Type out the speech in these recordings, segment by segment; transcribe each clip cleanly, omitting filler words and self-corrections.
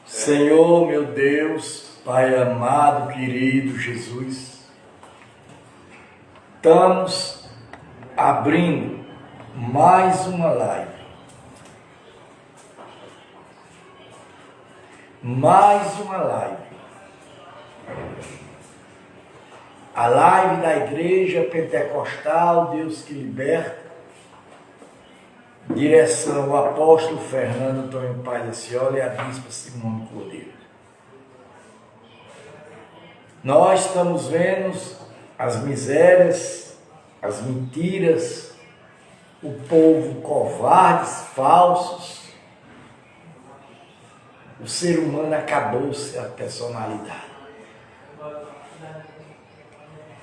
Senhor, meu Deus, Pai amado, querido Jesus, estamos abrindo mais uma live. A live da Igreja Pentecostal Deus que Liberta, direção o apóstolo Fernando Antônio Paz da Ciola e a bispa Simone Cordeiro. Nós estamos vendo as misérias, as mentiras, o povo covardes, falsos. O ser humano acabou-se a personalidade.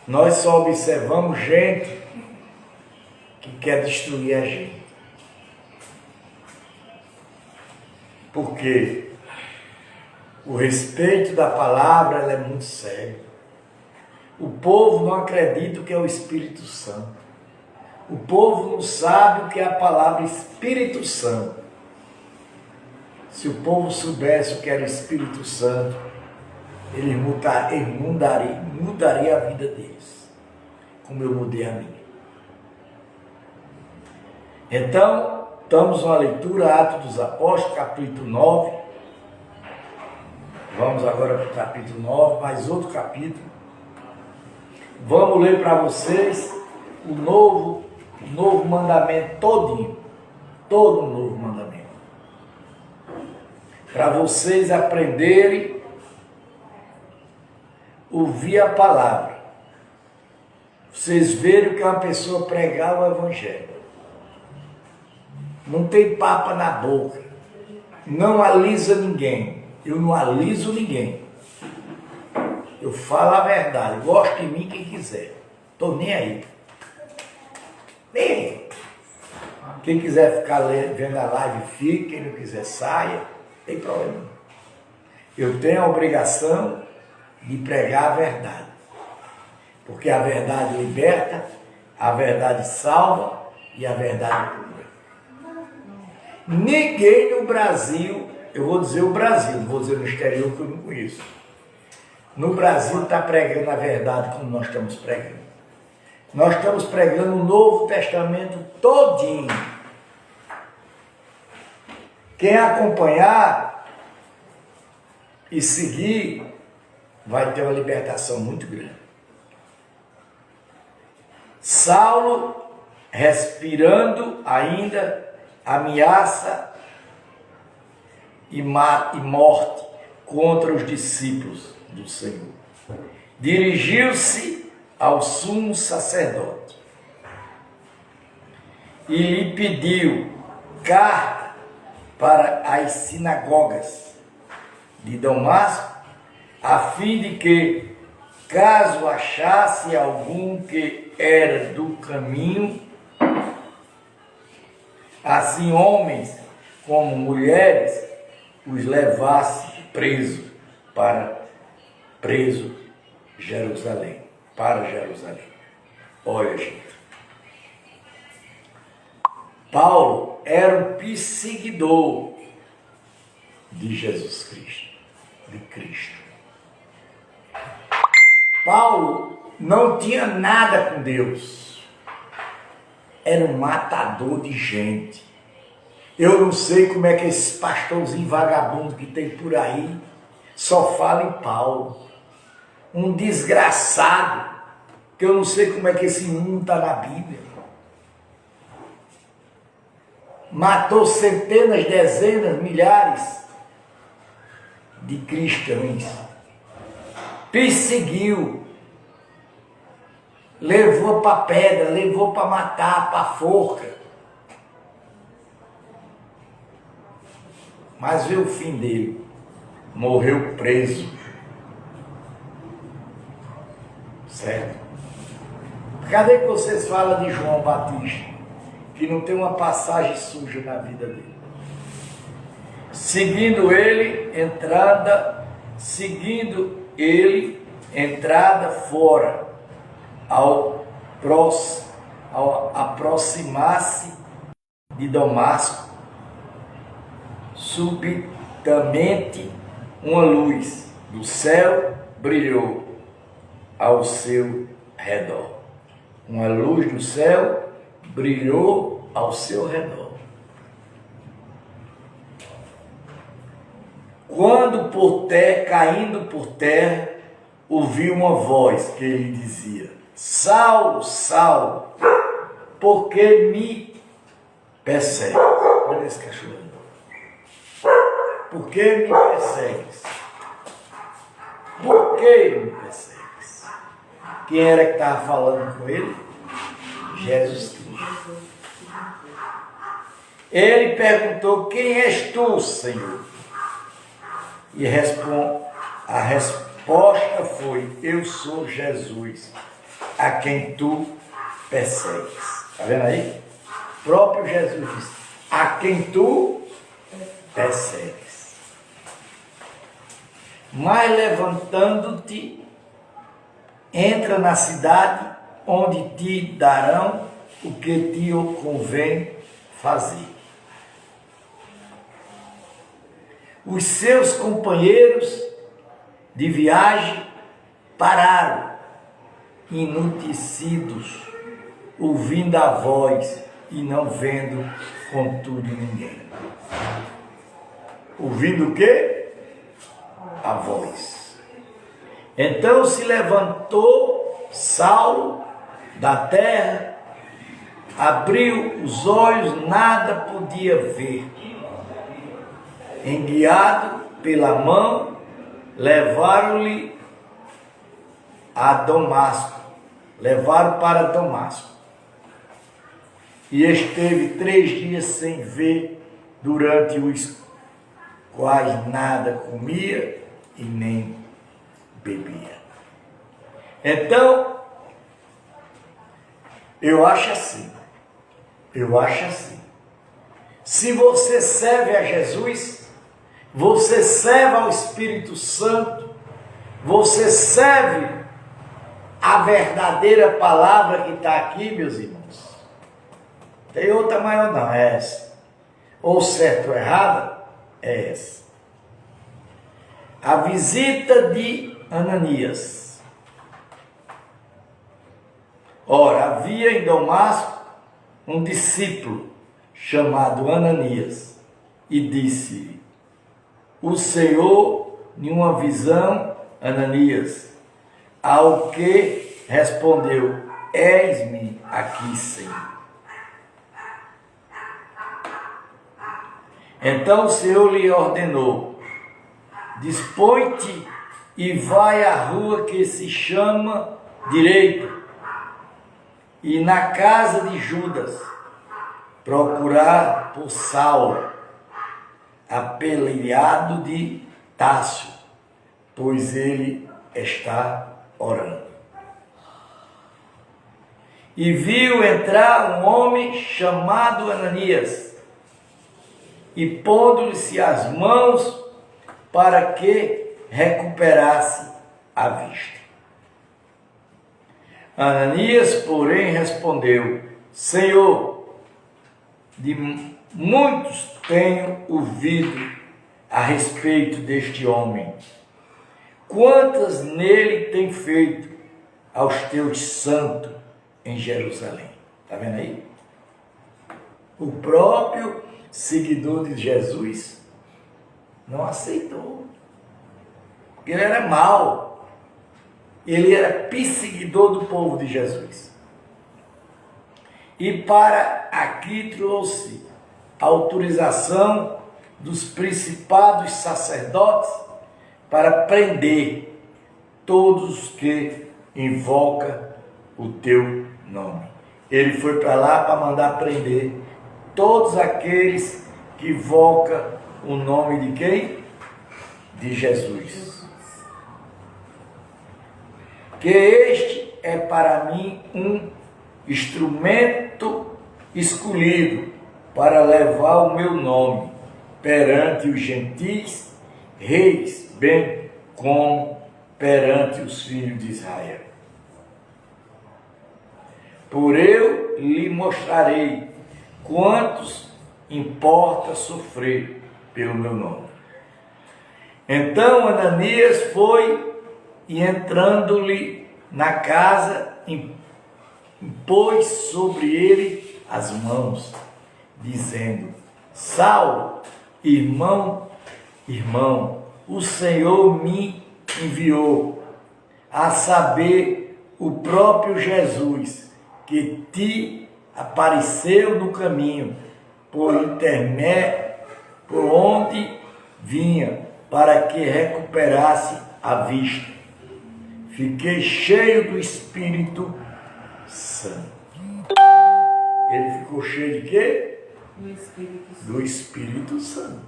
Nós só observamos gente que quer destruir a gente. Porque o respeito da palavra ela é muito sério. O povo não acredita que é o Espírito Santo. O povo não sabe o que é a palavra Espírito Santo. Se o povo soubesse o que era o Espírito Santo, ele mudaria a vida deles, como eu mudei a minha. Então, estamos na leitura, Atos dos Apóstolos, capítulo 9. Vamos agora para o capítulo 9, mais outro capítulo. Vamos ler para vocês o novo mandamento todinho. Todo o novo mandamento. Para vocês aprenderem a ouvir a palavra. Vocês verem que é uma pessoa pregar o Evangelho. Não tem papa na boca. Não alisa ninguém. Eu não aliso ninguém. Eu falo a verdade. Goste de mim quem quiser. Estou nem aí. Nem aí. Quem quiser ficar vendo a live, fique. Quem não quiser, saia. Não tem problema. Eu tenho a obrigação de pregar a verdade. Porque a verdade liberta, a verdade salva e a verdade cura. Ninguém no Brasil, eu vou dizer o Brasil, não vou dizer no exterior que eu não conheço. No Brasil está pregando a verdade como nós estamos pregando. Nós estamos pregando o Novo Testamento todinho. Quem acompanhar e seguir vai ter uma libertação muito grande. Saulo, respirando ainda, ameaça e morte contra os discípulos do Senhor. Dirigiu-se ao sumo sacerdote e lhe pediu carta para as sinagogas de Damasco, a fim de que, caso achasse algum que era do caminho, assim homens como mulheres, os levasse para Jerusalém. Olha, gente. Paulo era um perseguidor de Jesus Cristo, de Cristo. Paulo não tinha nada com Deus. Era um matador de gente. Eu não sei como é que esse pastorzinho vagabundo que tem por aí só fala em Paulo. Um desgraçado, que eu não sei como é que esse mundo está na Bíblia. Matou centenas, dezenas, milhares de cristãos. Perseguiu. Levou para pedra, levou para matar, para forca. Mas veio o fim dele. Morreu preso. Certo? Cadê que vocês falam de João Batista? Que não tem uma passagem suja na vida dele. Seguindo ele, entrada fora. Ao aproximar-se de Damasco, subitamente uma luz do céu brilhou ao seu redor. Uma luz do céu brilhou ao seu redor. Quando caindo por terra, ouviu uma voz que lhe dizia: Saulo, Saulo, por que me persegues? Olha esse cachorro. Por que me persegues? Por que me persegues? Quem era que estava falando com ele? Jesus Cristo. Ele perguntou: quem és tu, Senhor? E a resposta foi: eu sou Jesus, a quem tu persegues. Está vendo aí? O próprio Jesus disse: a quem tu persegues. Mas levantando-te, entra na cidade, onde te darão o que te convém fazer. Os seus companheiros de viagem pararam, enutecidos, ouvindo a voz e não vendo, contudo, ninguém. Ouvindo o quê? A voz. Então se levantou Saulo da terra, abriu os olhos, nada podia ver. Enguiado pela mão, levaram-lhe a Damasco, levaram para Damasco. E esteve 3 dias sem ver, durante os quais nada comia e nem bebia. Então, eu acho assim. Se você serve a Jesus, você serve ao Espírito Santo, você serve a verdadeira palavra que está aqui, meus irmãos. Tem outra maior não, é essa. Ou certo ou errada, é essa. A visita de Ananias. Ora, havia em Damasco um discípulo chamado Ananias, e disse-lhe o Senhor, em uma visão, Ananias, ao que respondeu: eis-me aqui, Senhor. Então o Senhor lhe ordenou: dispõe-te e vai à rua que se chama Direita, e na casa de Judas procurar por Saulo, apelidado de Tássio, pois ele está orando. E viu entrar um homem chamado Ananias, e pondo-lhe as mãos para que recuperasse a vista. Ananias, porém, respondeu: Senhor, de muitos tenho ouvido a respeito deste homem, quantas nele tem feito aos teus santos em Jerusalém. Está vendo aí? O próprio seguidor de Jesus não aceitou, porque ele era mau, ele era perseguidor do povo de Jesus. E para aqui trouxe a autorização dos principados sacerdotes para prender todos os que invocam o teu nome. Ele foi para lá para mandar prender todos aqueles que invocam o nome de quem? De Jesus. Que este é para mim um instrumento escolhido para levar o meu nome perante os gentis, reis, bem como perante os filhos de Israel. Por eu lhe mostrarei quantos importa sofrer pelo meu nome. Então Ananias foi e entrando-lhe na casa, impôs sobre ele as mãos, dizendo: Saulo, irmão, o Senhor me enviou, a saber, o próprio Jesus, que te apareceu no caminho, por onde vinha, para que recuperasse a vista. Fiquei cheio do Espírito Santo. Ele ficou cheio de quê? Do Espírito Santo.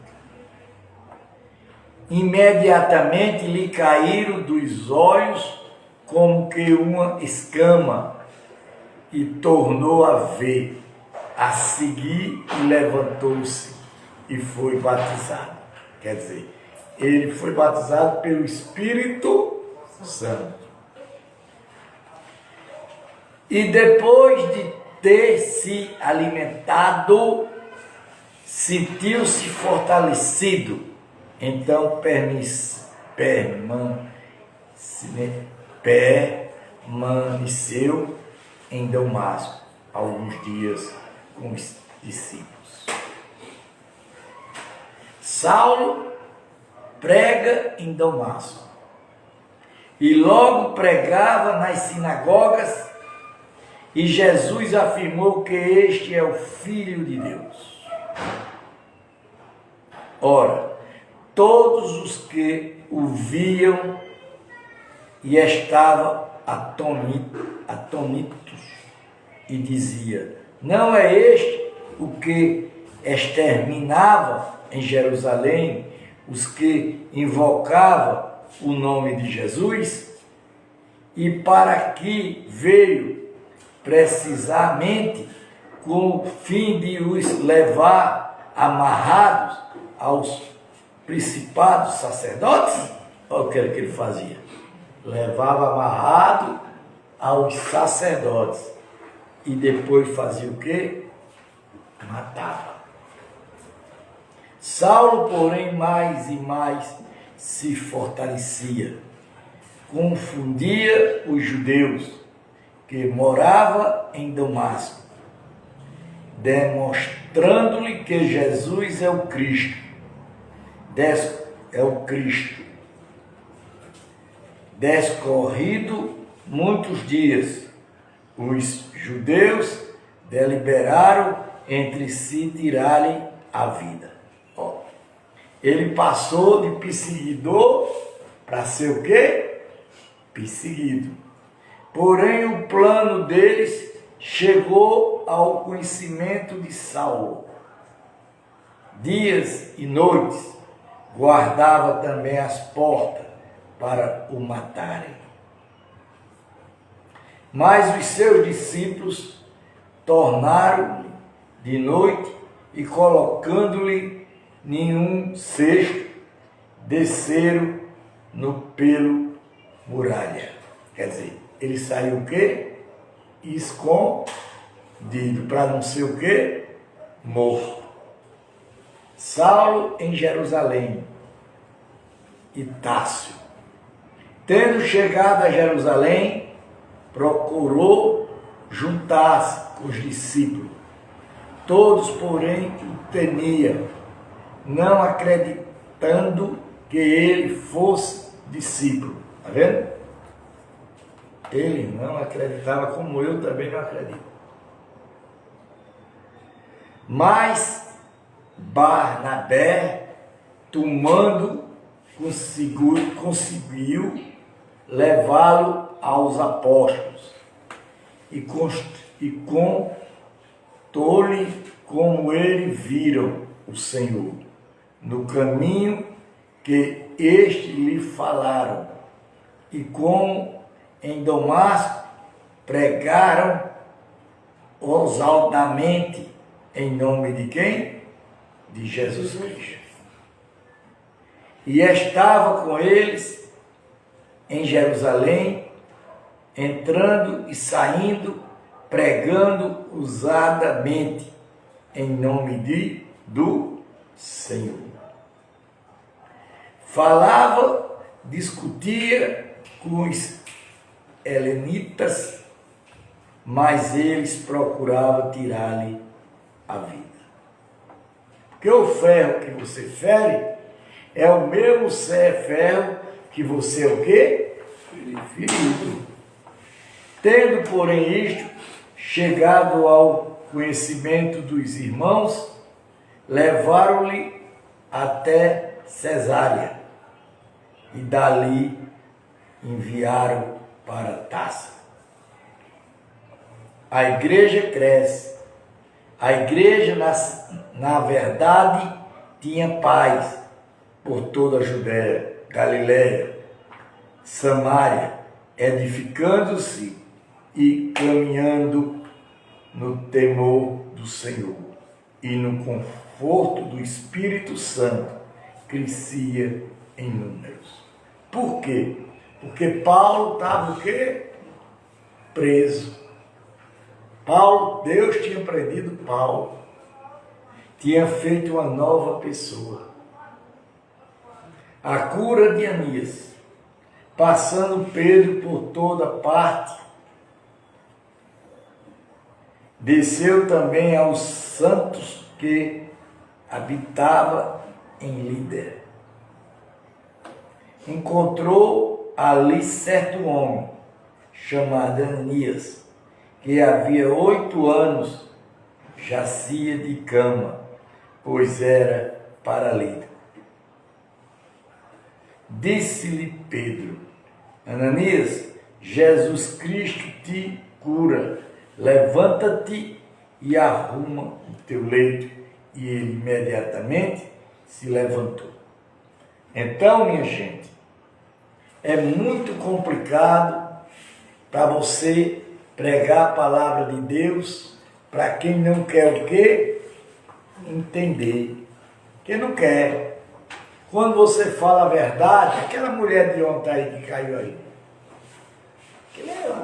Imediatamente lhe caíram dos olhos como que uma escama, e tornou a ver, a seguir, e levantou-se e foi batizado. Quer dizer, ele foi batizado pelo Espírito Santo. E depois de ter se alimentado, sentiu-se fortalecido. Então permaneceu em Damasco alguns dias com os discípulos. Saulo prega em Damasco e logo pregava nas sinagogas, e Jesus afirmou que este é o Filho de Deus. Ora, todos os que o viam e estavam atônitos, e dizia: não é este o que exterminava em Jerusalém os que invocavam o nome de Jesus? E para que veio precisamente com o fim de os levar amarrados aos principados sacerdotes? Olha o que ele fazia. Levava amarrado aos sacerdotes. E depois fazia o quê? Matava. Saulo, porém, mais e mais se fortalecia. Confundia os judeus que moravam em Damasco, demonstrando-lhe que Jesus é o Cristo. Descorrido muitos dias, os judeus deliberaram entre si tirar-lhe a vida. Ele passou de perseguidor para ser o quê? Perseguido. Porém, o plano deles chegou ao conhecimento de Saulo. Dias e noites guardava também as portas para o matarem. Mas os seus discípulos tornaram-lhe de noite e, colocando-lhe em um cesto, desceram pelo muralha. Quer dizer, ele saiu o quê? Escondido, para não ser o quê? Morto. Saulo em Jerusalém e Tássio. Tendo chegado a Jerusalém, procurou juntar-se com os discípulos. Todos, porém, o temiam, não acreditando que ele fosse discípulo. Está vendo? Ele não acreditava, como eu também não acredito. Mas Barnabé, tomando, conseguiu levá-lo aos apóstolos e contou-lhe como ele viram o Senhor no caminho, que este lhe falaram, e como em Damasco pregaram ousadamente em nome de quem? De Jesus Cristo. E estava com eles em Jerusalém, entrando e saindo, pregando ousadamente em nome de do Senhor. Falava, discutia com os helenitas, mas eles procuravam tirar-lhe a vida. Porque o ferro que você fere é o mesmo ferro que você o quê? Ferido. Tendo, porém, isto chegado ao conhecimento dos irmãos, levaram-lhe até Cesárea e dali enviaram para Tarso. A igreja cresce. A igreja, na verdade, tinha paz por toda a Judéia, Galiléia, Samária, edificando-se e caminhando no temor do Senhor e no conforto do Espírito Santo, crescia em números. Por quê? Porque Paulo estava o quê? Preso. Deus tinha prendido Paulo, tinha feito uma nova pessoa. A cura de Anias, passando Pedro por toda parte, desceu também aos santos que habitava em Líder. Encontrou ali certo homem, chamado Anias, que havia 8 anos jacia de cama, pois era paralítico. Disse-lhe Pedro: Ananias, Jesus Cristo te cura, levanta-te e arruma o teu leito. E ele imediatamente se levantou. Então, minha gente, é muito complicado para você pregar a palavra de Deus para quem não quer o quê? Entender. Quem não quer. Quando você fala a verdade, aquela mulher de ontem aí que caiu aí,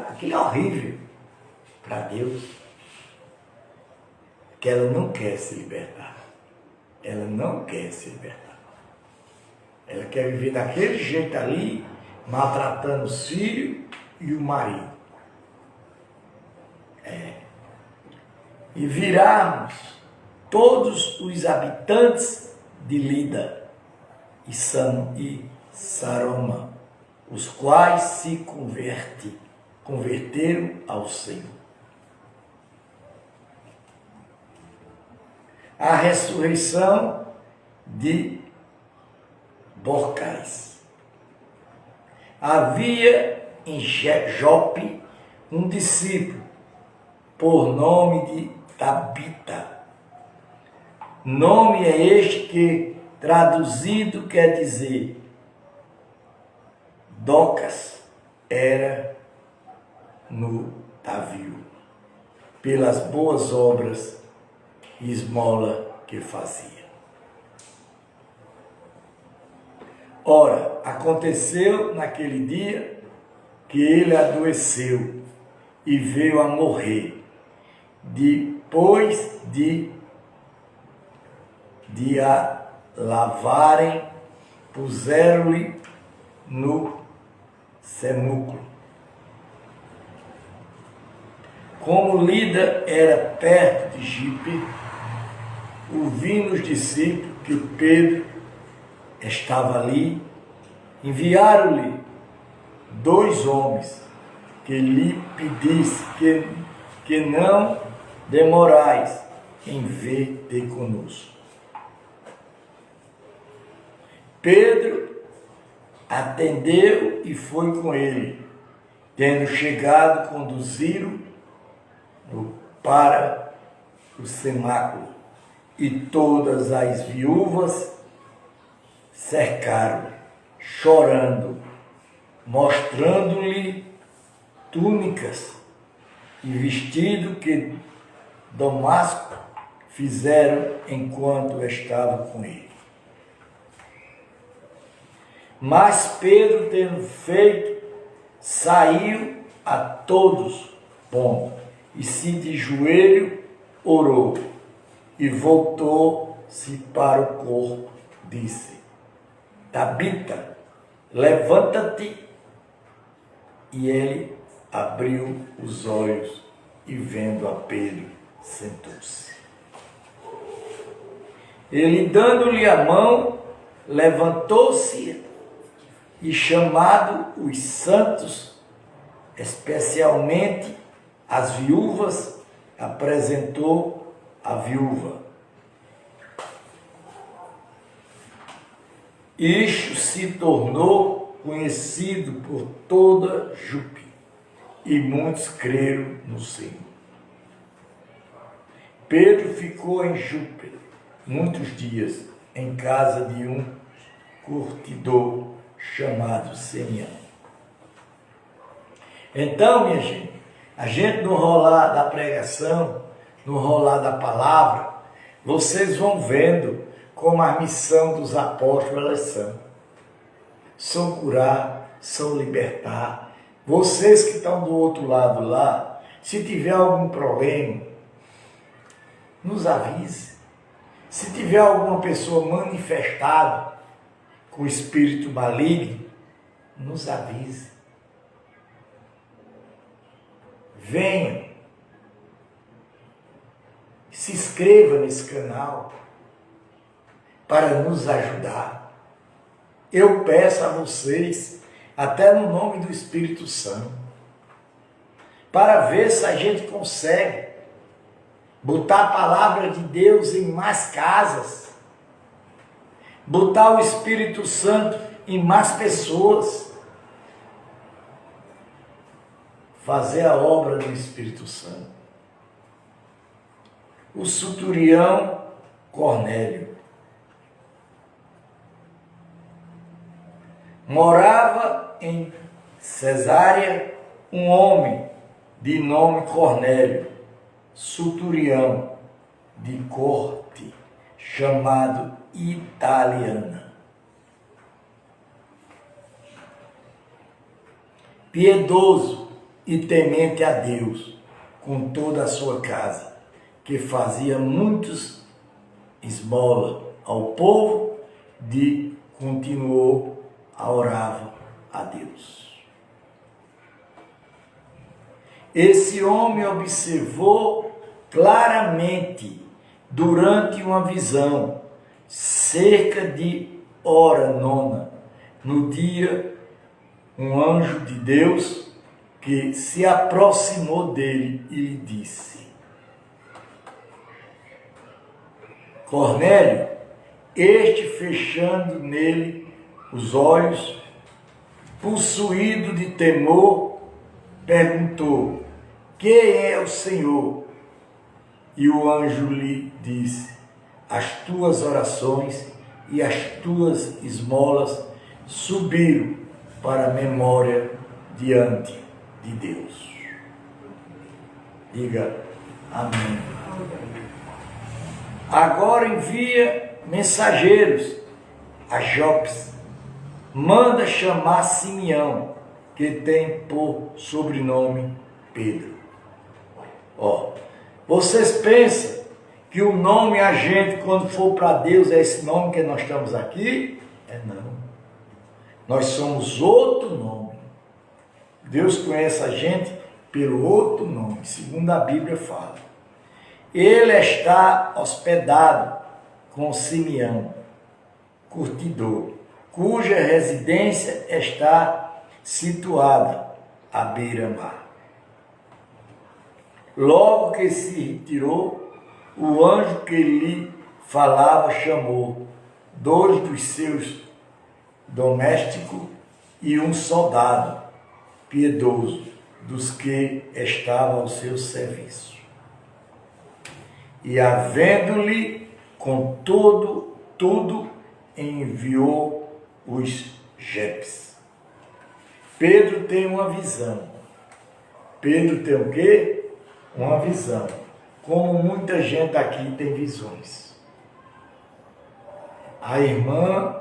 aquilo é horrível para Deus. Que ela não quer se libertar. Ela não quer se libertar. Ela quer viver daquele jeito ali, maltratando os filhos e o marido. E virarmos todos os habitantes de Lida e Saroma, os quais se converteram ao Senhor. A ressurreição de Dorcas. Havia em Jope um discípulo, por nome de Tabita. Nome é este que, traduzido, quer dizer Dorcas, era no navio, pelas boas obras e esmola que fazia. Ora, aconteceu naquele dia que ele adoeceu e veio a morrer. Depois de a lavarem, puseram-lhe no sepulcro. Como Lida era perto de Jope, ouvindo os discípulos que Pedro estava ali, enviaram-lhe 2 homens que lhe pedissem que não demorais em vir ter conosco. Pedro atendeu e foi com ele. Tendo chegado, conduziram-no para o cenáculo, e todas as viúvas cercaram, chorando, mostrando-lhe túnicas e vestido que Damasco fizeram enquanto estava com ele. Mas Pedro, tendo feito, saiu a todos, e se de joelho orou, e voltou se para o corpo, disse: Tabita, levanta-te. E ele abriu os olhos e, vendo a Pedro, sentou-se. Ele, dando-lhe a mão, levantou-se e, chamado os santos, especialmente as viúvas, apresentou a viúva. Isto se tornou conhecido por toda Jope, e muitos creram no Senhor. Pedro ficou em Jope muitos dias, em casa de um curtidor chamado Simeão. Então, minha gente, a gente no rolar da pregação, no rolar da palavra, vocês vão vendo como a missão dos apóstolos elas são curar, são libertar. Vocês que estão do outro lado lá, se tiver algum problema, nos avise. Se tiver alguma pessoa manifestada com espírito maligno, nos avise. Venha. Se inscreva nesse canal para nos ajudar. Eu peço a vocês, até no nome do Espírito Santo, para ver se a gente consegue botar a palavra de Deus em mais casas, botar o Espírito Santo em mais pessoas, fazer a obra do Espírito Santo. O centurião Cornélio morava em Cesárea um homem de nome Cornélio, centurião de corte, chamado Italiana, piedoso e temente a Deus com toda a sua casa, que fazia muitos esmola ao povo, continuou a orar a Deus. Esse homem observou claramente, durante uma visão, cerca de hora nona, no dia, um anjo de Deus que se aproximou dele e lhe disse: Cornélio. Este, fechando nele os olhos, possuído de temor, perguntou: quem é o Senhor? E o anjo lhe disse: as tuas orações e as tuas esmolas subiram para a memória diante de Deus. Diga amém. Agora envia mensageiros a Jope. Manda chamar Simeão, que tem por sobrenome Pedro. Vocês pensam que o nome a gente, quando for para Deus, é esse nome que nós estamos aqui? Não. Nós somos outro nome. Deus conhece a gente pelo outro nome, segundo a Bíblia fala. Ele está hospedado com Simeão, curtidor, cuja residência está situada à beira-mar. Logo que se retirou, o anjo que lhe falava chamou 2 dos seus domésticos e um soldado piedoso dos que estavam ao seu serviço. E havendo-lhe com tudo, enviou os jefes. Pedro tem uma visão. Pedro tem o quê? Uma visão. Como muita gente aqui tem visões. A irmã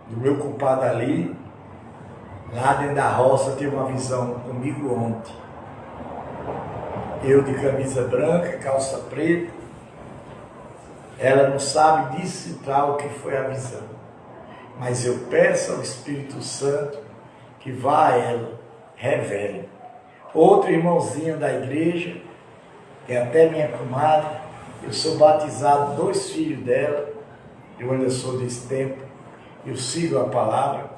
do meu compadre ali, lá dentro da roça, teve uma visão comigo ontem. Eu de camisa branca, calça preta. ela não sabe decifrar o que foi a visão. Mas eu peço ao Espírito Santo que vá a ela, revele. Outra irmãozinha da igreja, que é até minha comadre, eu sou batizado, 2 filhos dela, eu ainda sou desse tempo, eu sigo a palavra.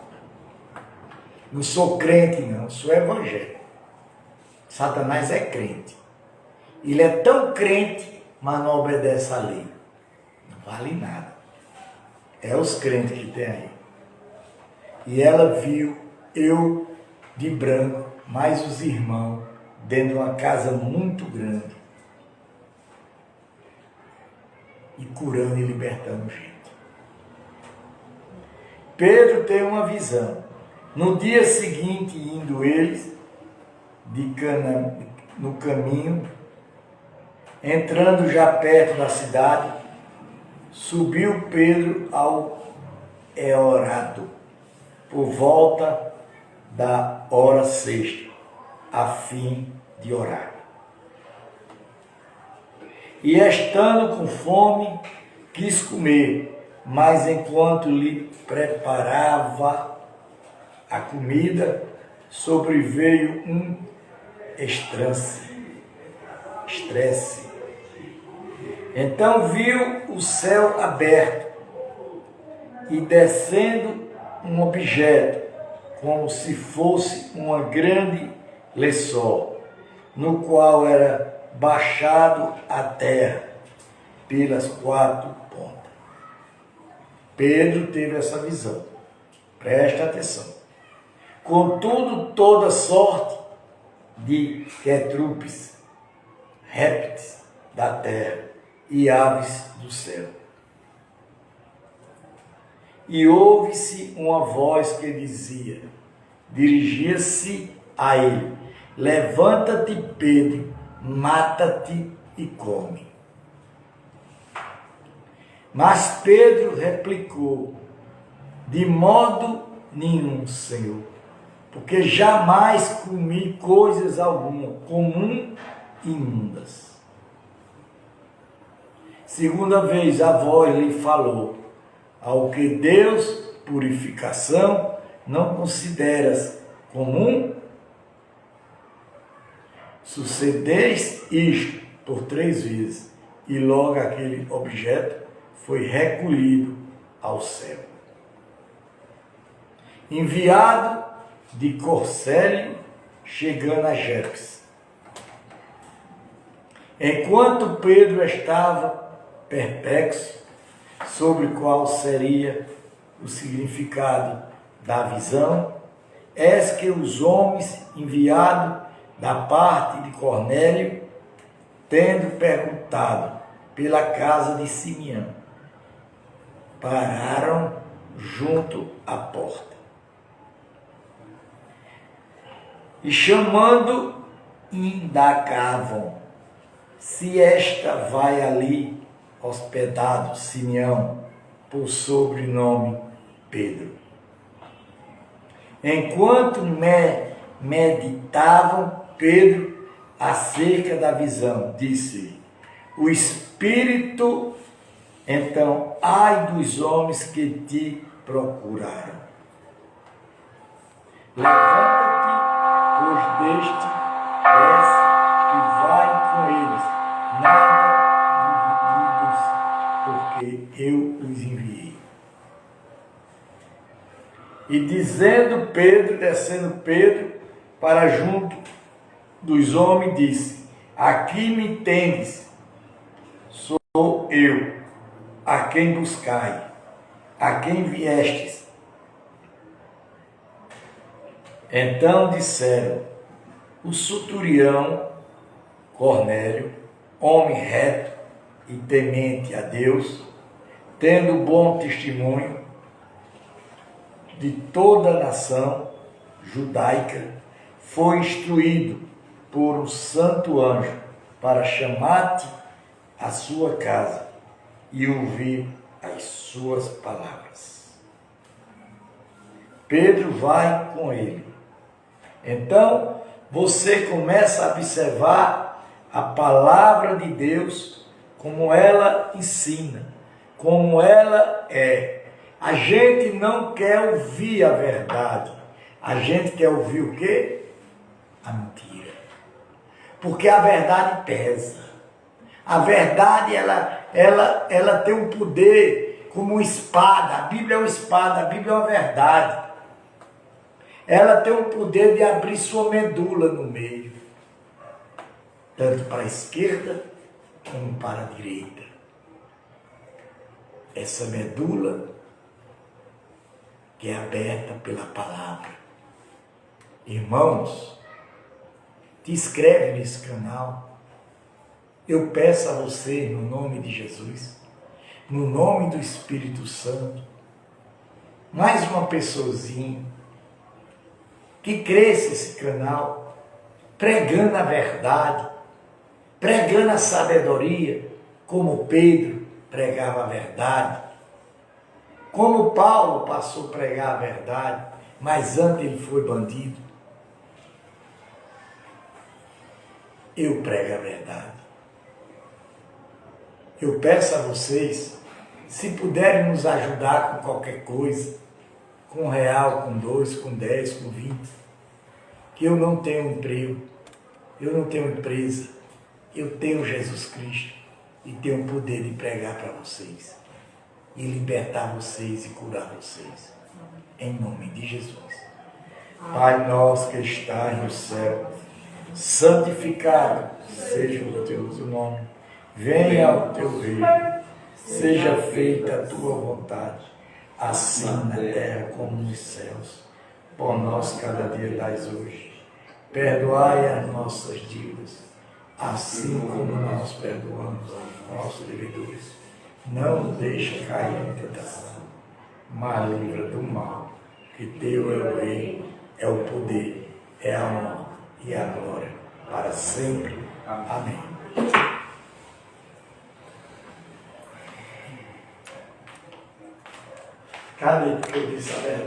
Não sou crente não, sou evangélico. Satanás é crente. Ele é tão crente, mas não obedece à lei. Não vale nada. É os crentes que tem aí. E ela viu eu de branco, mais os irmãos, dentro de uma casa muito grande. E curando e libertando gente. Pedro tem uma visão. No dia seguinte, indo eles no caminho, entrando já perto da cidade, subiu Pedro ao eorado, por volta da hora sexta, a fim de orar. E estando com fome, quis comer, mas enquanto lhe preparava a comida, sobreveio um estresse. Então viu o céu aberto e descendo um objeto, como se fosse uma grande lençol, no qual era baixado à terra pelas 4 pontas. Pedro teve essa visão. Presta atenção. Contudo, toda sorte de quetrupes, répteis da terra e aves do céu. E ouve-se uma voz que dirigia-se a ele: levanta-te, Pedro, mata-te e come. Mas Pedro replicou: de modo nenhum, Senhor, porque jamais comi coisas alguma comum e imundas. Segunda vez a voz lhe falou: ao que Deus, purificação, não consideras comum? Sucedeis isto por 3 vezes, e logo aquele objeto foi recolhido ao céu. Enviado de Corcélio, chegando a Jefes. Enquanto Pedro estava perplexo sobre qual seria o significado da visão, eis que os homens enviados da parte de Cornélio, tendo perguntado pela casa de Simeão, pararam junto à porta. E chamando, indagavam se esta vai ali hospedado Simeão, por sobrenome Pedro. Enquanto meditavam, Pedro, acerca da visão, disse: o Espírito, então, ai dos homens que te procuraram. Levanta-te, pois deste desce e vai com eles, nada divididos, porque eu os enviei. E dizendo Pedro, descendo Pedro para junto dos homens, disse: aqui me tendes, sou eu, a quem buscai, a quem viestes. Então disseram: o centurião Cornélio, homem reto e temente a Deus, tendo bom testemunho de toda a nação judaica, foi instruído por um santo anjo para chamar-te à sua casa e ouvir as suas palavras. Pedro vai com ele. Então, você começa a observar a palavra de Deus como ela ensina, como ela é. A gente não quer ouvir a verdade. A gente quer ouvir o quê? A mentira. Porque a verdade pesa. A verdade, ela tem um poder como uma espada. A Bíblia é uma espada, a Bíblia é uma verdade. Ela tem um poder de abrir sua medula no meio. Tanto para a esquerda, como para a direita. Essa medula que é aberta pela palavra. Irmãos, te inscreve nesse canal. Eu peço a você, no nome de Jesus, no nome do Espírito Santo, mais uma pessoazinha que cresça esse canal, pregando a verdade, pregando a sabedoria, como Pedro pregava a verdade, como Paulo passou a pregar a verdade, mas antes ele foi bandido. Eu prego a verdade. Eu peço a vocês, se puderem nos ajudar com qualquer coisa, com R$1, com 2, com 10, com 20, que eu não tenho emprego, eu não tenho empresa, eu tenho Jesus Cristo e tenho o poder de pregar para vocês, e libertar vocês e curar vocês, em nome de Jesus. Pai nosso que estás no céu, santificado seja o teu nome, venha o teu reino, seja feita a tua vontade, assim na terra como nos céus. Pão nosso cada dia dais hoje, perdoai as nossas dívidas, assim como nós perdoamos aos nossos devedores. Não nos deixe cair em tentação, mas livra do mal, que teu é o reino, é o poder, é a honra e a glória, para sempre. Amém. Cadê que eu disse a verdade?